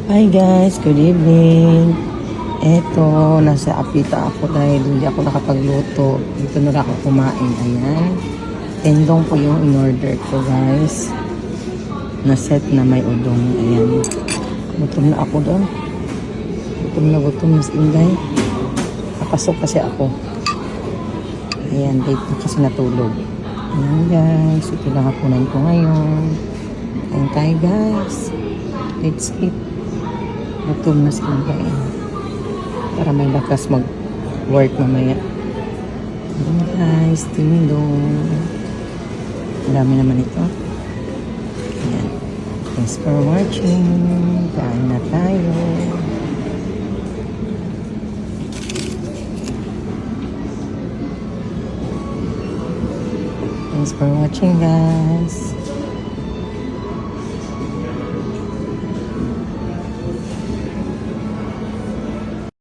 Hi guys, good evening. Eto, nasa Apita ako dahil hindi ako nakapagluto. Dito na lang ako kumain. Ayan. Tendong po yung in-order ko guys. Na set na may udong. Ayan. Gutom na ako doon. Gutom Miss Inday. Napasok kasi ako. Ayan, late na kasi natulog. Ayan guys, ito lang hapunan ko ngayon. Ayan tayo guys. Let's eat. Gutom na sila kain. Para may lakas mag-work mamaya. Ayan guys, tindong. Marami naman ito. Ayan. Thanks for watching. Kain na tayo. Thanks for watching guys.